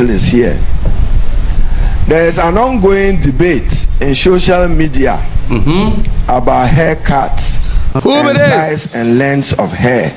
Council is here. There is an ongoing debate in social media about haircuts, and size and length of hair.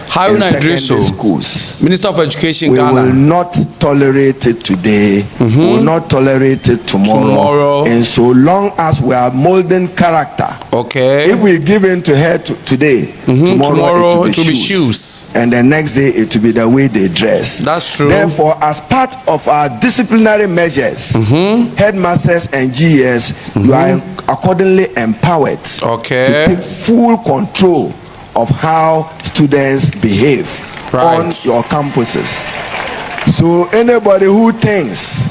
Haruna Iddrisu, schools. Minister of Education, we Ghana. will not tolerate it today. We will not tolerate it tomorrow. And so long as we are molding character. Okay. If we give in to her today, tomorrow it will be shoes. And the next day it will be the way they dress. That's true. Therefore, as part of our disciplinary measures, headmasters and GS, you are accordingly empowered to take full control of how students behave on your campuses. So anybody who thinks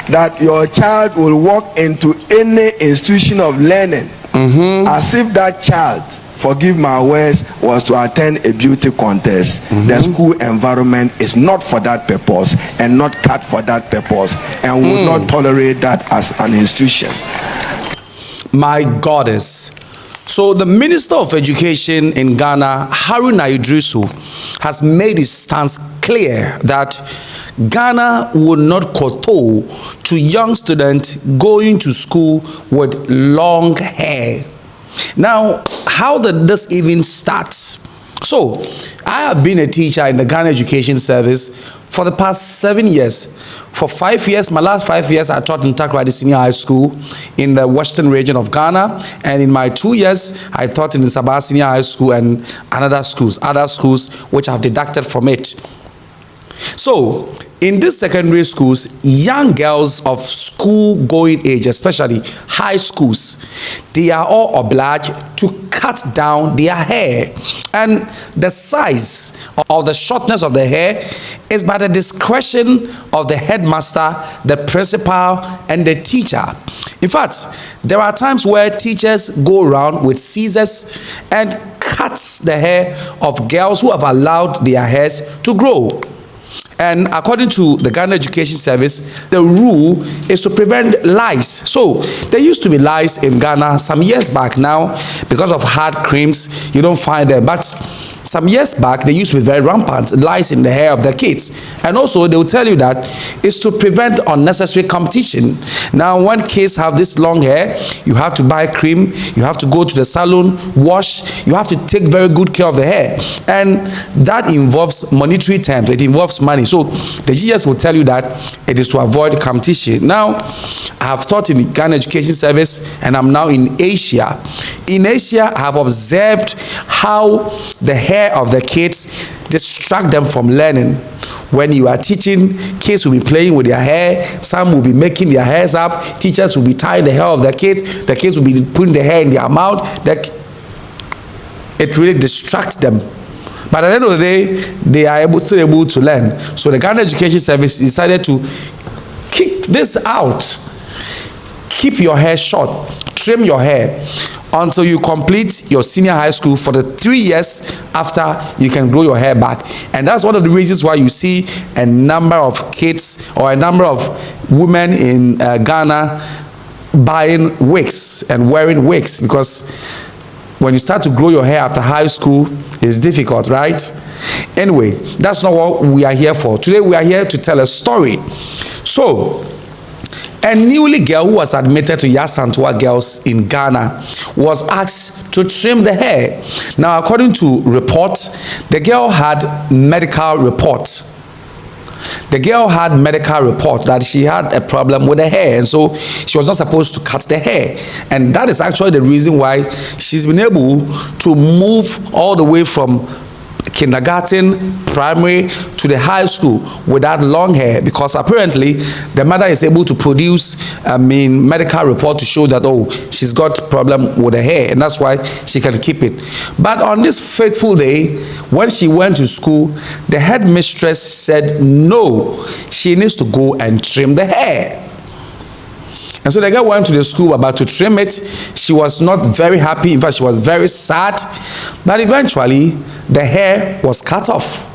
that your child will walk into any institution of learning as if that child, forgive my words, was to attend a beauty contest, the school environment is not for that purpose and not cut for that purpose, and we will not tolerate that as an institution. My goddess. So the Minister of Education in Ghana, Haruna Iddrisu, has made his stance clear that Ghana will not kowtow to young students going to school with long hair. Now, how did this even start? So, I have been a teacher in the Ghana Education Service for the past 7 years. For 5 years, my last 5 years, I taught in Takoradi Senior High School in the western region of Ghana. And in my 2 years, I taught in the Sabah Senior High School and other schools which have deducted from it. So, in these secondary schools, young girls of school-going age, especially high schools, they are all obliged to cut down their hair. And the size or the shortness of the hair is by the discretion of the headmaster, the principal, and the teacher. In fact, there are times where teachers go around with scissors and cut the hair of girls who have allowed their hairs to grow. And according to the Ghana Education Service, the rule is to prevent lice. So there used to be lice in Ghana some years back. Now, because of hard creams, you don't find them. But some years back, they used to be very rampant, lice in the hair of the kids. And also, they will tell you that it's to prevent unnecessary competition. Now, when kids have this long hair, you have to buy cream, you have to go to the salon, wash, you have to take very good care of the hair. And that involves monetary terms, it involves money. So the GS will tell you that it is to avoid competition. Now, I have taught in the Ghana Education Service and I'm now in Asia. In Asia, I have observed how the hair of the kids distract them from learning. When you are teaching, kids will be playing with their hair, some will be making their hairs up, teachers will be tying the hair of the kids will be putting the hair in their mouth. It really distracts them. But at the end of the day, they are still able to learn. So the Ghana Education Service decided to kick this out. Keep your hair short, trim your hair until you complete your senior high school for the 3 years after you can grow your hair back. And that's one of the reasons why you see a number of kids or a number of women in Ghana buying wigs and wearing wigs, because when you start to grow your hair after high school, it's difficult, right? Anyway, that's not what we are here for. Today we are here to tell a story. So, a newly girl who was admitted to Yasantua Girls in Ghana was asked to trim the hair. Now, according to reports, the girl had medical reports. The girl had medical reports that she had a problem with the hair, and so she was not supposed to cut the hair. And that is actually the reason why she's been able to move all the way from kindergarten, primary to the high school with that long hair, because apparently the mother is able to produce medical report to show that, oh, she's got problem with the hair, and that's why she can keep it. But on this fateful day, when she went to school, the headmistress said no, she needs to go and trim the hair. And so the girl went to the school about to trim it. She was not very happy. In fact, she was very sad. But eventually, the hair was cut off.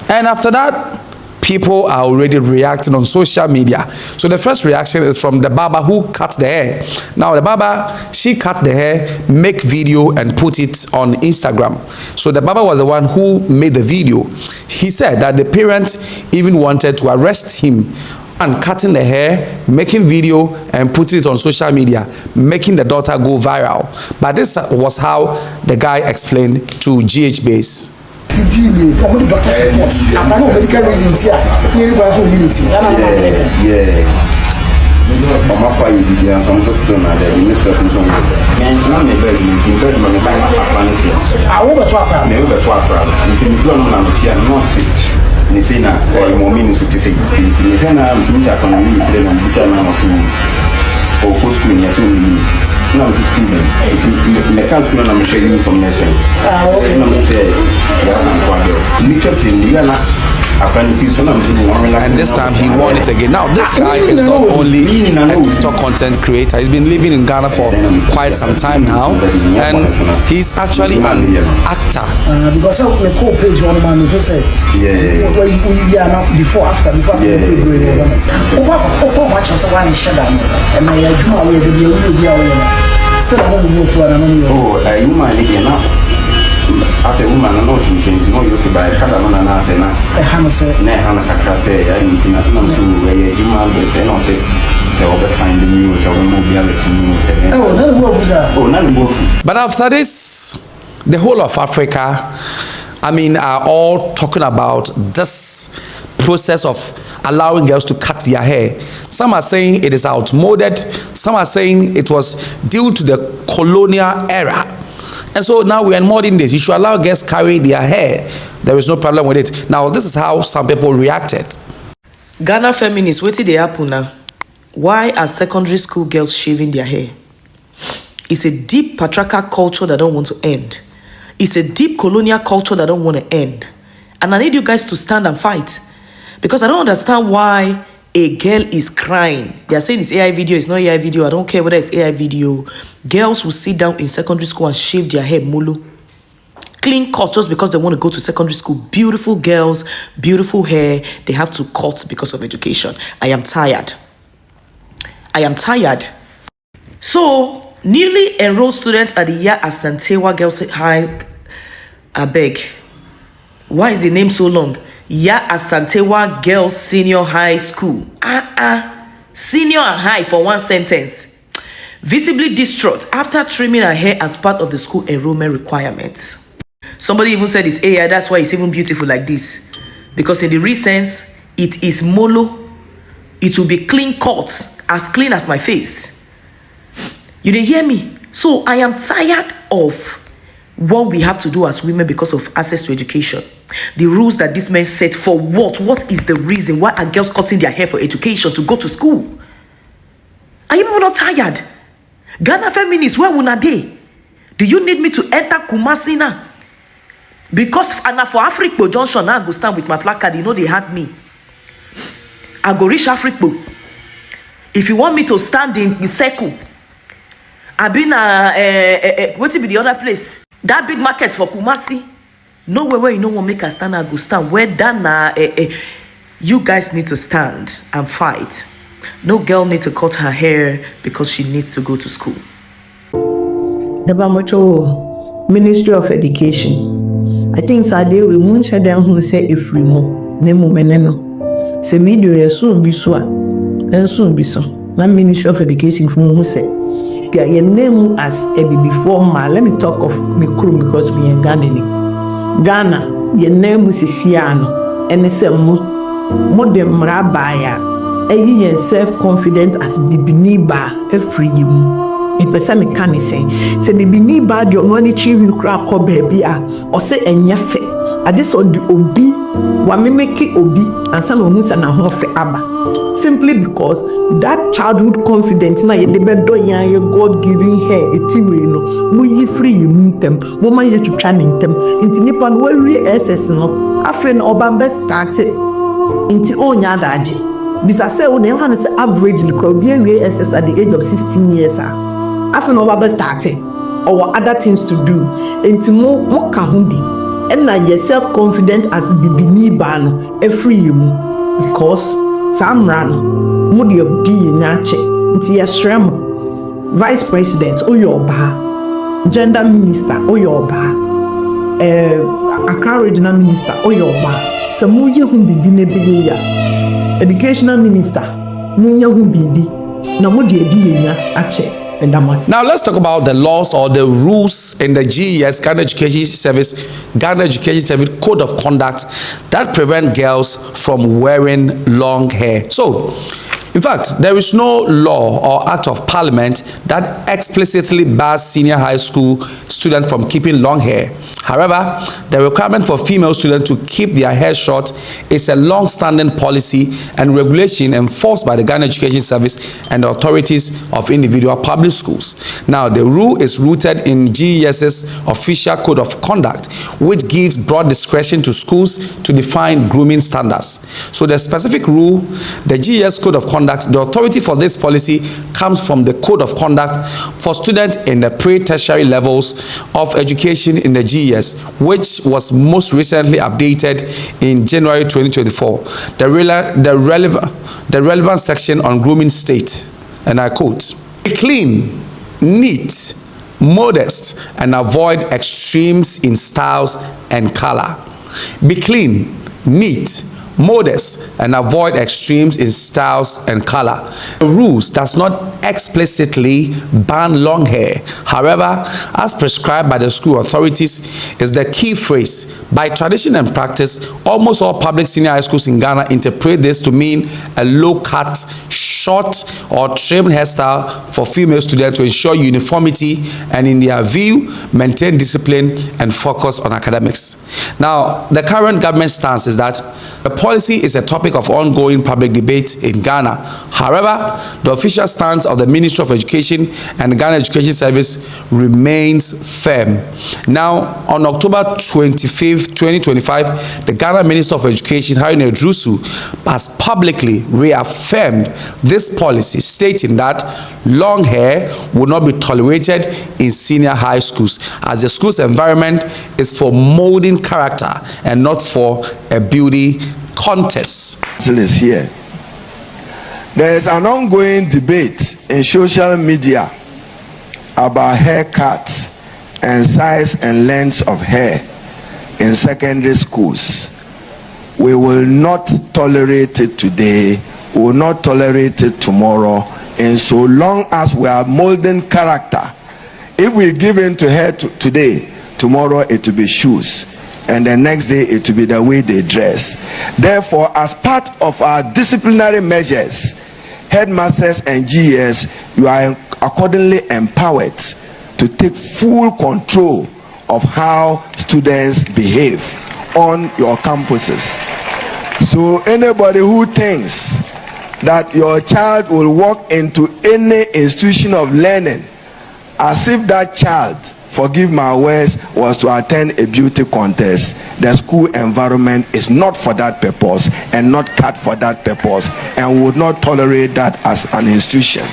And after that, people are already reacting on social media. So the first reaction is from the barber who cuts the hair. Now the barber, she cut the hair, make video and put it on Instagram. So the barber was the one who made the video. He said that the parents even wanted to arrest him and cutting the hair, making video and putting it on social media, making the daughter go viral. But this was how the guy explained to GH Base. And this time he won it again. Now this guy is not only a TikTok content creator, he's been living in Ghana for quite some time now, and he's actually an actor. Because of the core page one man who said before after much was one shadow and my juma will be still I don't know for an woman as a woman, I'm not thinking, you could buy a car and I say, I have said, Nehana say, I need to know where you might say, no, say, so I'll find the news, I will move the news. But after this, the whole of Africa, I mean, are all talking about this process of allowing girls to cut their hair. Some are saying it is outmoded, some are saying it was due to the colonial era. And so now we are in modern days. You should allow girls carry their hair. There is no problem with it. Now, this is how some people reacted. Ghana feminists, what did they happen now? Why are secondary school girls shaving their hair? It's a deep patriarchal culture that don't want to end. It's a deep colonial culture that don't want to end. And I need you guys to stand and fight. Because I don't understand why a girl is crying. They are saying it's AI video, it's not AI video. I don't care whether it's AI video. Girls will sit down in secondary school and shave their hair mulu. Clean cut just because they want to go to secondary school. Beautiful girls, beautiful hair. They have to cut because of education. I am tired. I am tired. So, newly enrolled students at the Ya Asantewa Girls High, I beg. Why is the name so long? Ya Asantewa Girls Senior High School. Senior and high for one sentence. Visibly distraught after trimming her hair as part of the school enrollment requirements. Somebody even said it's AI, that's why it's even beautiful like this. Because in the real sense, it is molo. It will be clean cut, as clean as my face. You didn't hear me? So I am tired of what we have to do as women because of access to education. The rules that this man set for what? What is the reason? Why are girls cutting their hair for education to go to school? Are you not tired? Ghana feminists, where will they? Do you need me to enter Kumasi now? Because for Africa Junction, now I go stand with my placard. You know they had me. I go reach Africa. If you want me to stand in Kweku, I've been what will be the other place? That big market for Kumasi. Nowhere where you know what make a stand, I go stand. Where done you guys need to stand and fight. No girl needs to cut her hair because she needs to go to school. The Ministry of Education. I think Sade we won't share them who say if we mo nemu meneno. Se media soon be so and soon be so. Na Ministry of Education from who say your name as a before ma. Let me talk of me crew because me and Ghana, your name is Siano, and it's a modern rabaya. A year self-confidence as Bibiniba, a free you. A person can say, Bibiniba, your money chief, you crack or baby, or say, and yafe. I just on the obi, one may make it obi, and some of us and a half abba. Simply because that childhood confidence, na ye debedo ya ye God giving her a tiwe no, muyi free you them, woman ye to training them, into Nippon where we SS no, afen obambe started into onya daji. Bisa say o ne han say average crowd be SS at the age of 16 years afen obambe started or other things to do into mo kahudi. And now you're self-confident as Bibini Ban, a free you. because some ran would you be nache nti yesrem vice president oyoba gender minister oyoba Accra regional minister oyoba samuye hu bibi ne bege ya educational minister munya hu bibi na mo de edi yenya ache. Now let's talk about the laws or the rules in the GES Ghana Education Service Code of Conduct that prevent girls from wearing long hair. So, in fact, there is no law or act of parliament that explicitly bars senior high school students from keeping long hair. However, the requirement for female students to keep their hair short is a long-standing policy and regulation enforced by the Ghana Education Service and the authorities of individual public schools. Now, the rule is rooted in GES's official code of conduct, which gives broad discretion to schools to define grooming standards. So the specific rule, the GES code of conduct, the authority for this policy comes from the code of conduct for students in the pre-tertiary levels of education in the GES, which was most recently updated in January 2024. The relevant section on grooming state, and I quote, "Be clean, neat, modest, and avoid extremes in styles and color." Be clean, neat, modest, and avoid extremes in styles and color. The rules does not explicitly ban long hair. However, as prescribed by the school authorities, is the key phrase. By tradition and practice, almost all public senior high schools in Ghana interpret this to mean a low-cut, short, or trimmed hairstyle for female students to ensure uniformity and, in their view, maintain discipline and focus on academics. Now, the current government stance is that the policy is a topic of ongoing public debate in Ghana. However, the official stance of the Ministry of Education and the Ghana Education Service remains firm. Now, on October 25th, 2025, the Ghana Minister of Education, Haruna Iddrisu, has publicly reaffirmed this policy, stating that long hair will not be tolerated in senior high schools, as the school's environment is for molding character and not for a beauty contest. Is here. There is an ongoing debate in social media about haircuts and size and length of hair in secondary schools. We will not tolerate it today, we will not tolerate it tomorrow, and so long as we are molding character. If we give in to hair today, tomorrow it will be shoes, and the next day it will be the way they dress. Therefore, as part of our disciplinary measures, headmasters and GES, you are accordingly empowered to take full control of how students behave on your campuses. So anybody who thinks that your child will walk into any institution of learning as if that child, forgive my words, was to attend a beauty contest, the school environment is not for that purpose and not cut for that purpose, and would not tolerate that as an institution.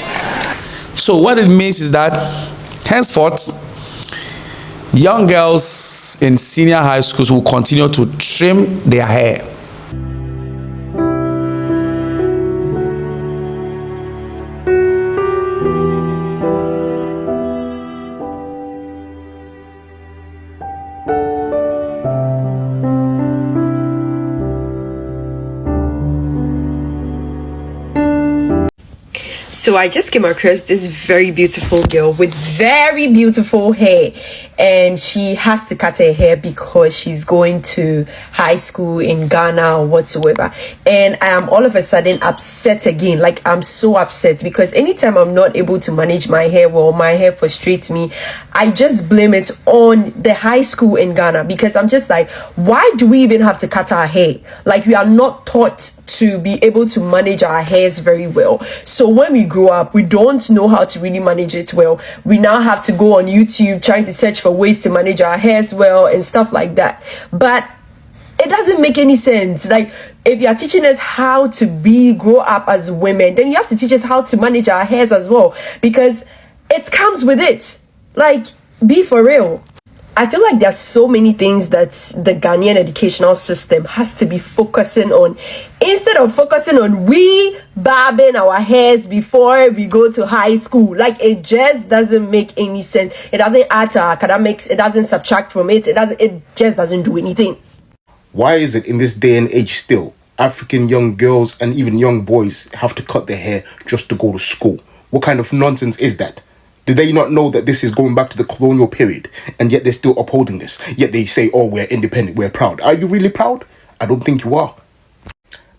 So what it means is that henceforth, young girls in senior high schools will continue to trim their hair. So I just came across this very beautiful girl with very beautiful hair, and she has to cut her hair because she's going to high school in Ghana or whatsoever. And I am all of a sudden upset again. Like, I'm so upset because anytime I'm not able to manage my hair well, my hair frustrates me, I just blame it on the high school in Ghana, because I'm just like, why do we even have to cut our hair? Like, we are not taught to be able to manage our hairs very well. So when we grow up, we don't know how to really manage it well. We now have to go on YouTube trying to search for ways to manage our hairs well and stuff like that. But it doesn't make any sense. Like, if you are teaching us how to grow up as women, then you have to teach us how to manage our hairs as well, because it comes with it. Like, be for real. I feel like there's so many things that the Ghanaian educational system has to be focusing on. Instead of focusing on we barbing our hairs before we go to high school. Like, it just doesn't make any sense. It doesn't add to our academics. It doesn't subtract from it. It just doesn't do anything. Why is it in this day and age still, African young girls and even young boys have to cut their hair just to go to school? What kind of nonsense is that? Do they not know that this is going back to the colonial period, and yet they're still upholding this? Yet they say, oh, we're independent, we're proud. Are you really proud? I don't think you are.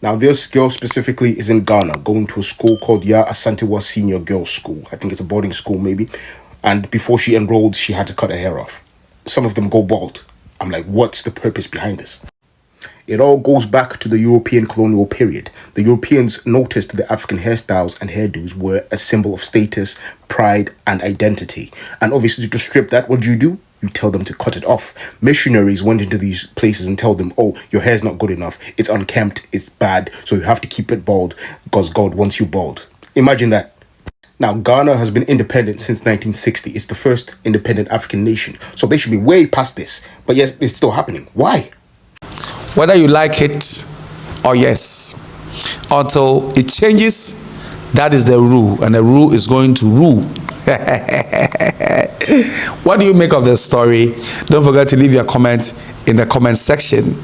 Now, this girl specifically is in Ghana, going to a school called Ya Asantewa Senior Girls School. I think it's a boarding school, maybe. And before she enrolled, she had to cut her hair off. Some of them go bald. I'm like, what's the purpose behind this? It all goes back to the European colonial period. The Europeans noticed the African hairstyles and hairdos were a symbol of status, pride, and identity. And obviously, to strip that, what do? You tell them to cut it off. Missionaries went into these places and tell them, oh, your hair's not good enough. It's unkempt, it's bad, so you have to keep it bald because God wants you bald. Imagine that. Now, Ghana has been independent since 1960. It's the first independent African nation. So they should be way past this. But yes, it's still happening. Why? Whether you like it or yes, until it changes, that is the rule, and the rule is going to rule. What do you make of the story? Don't forget to leave your comment in the comment section.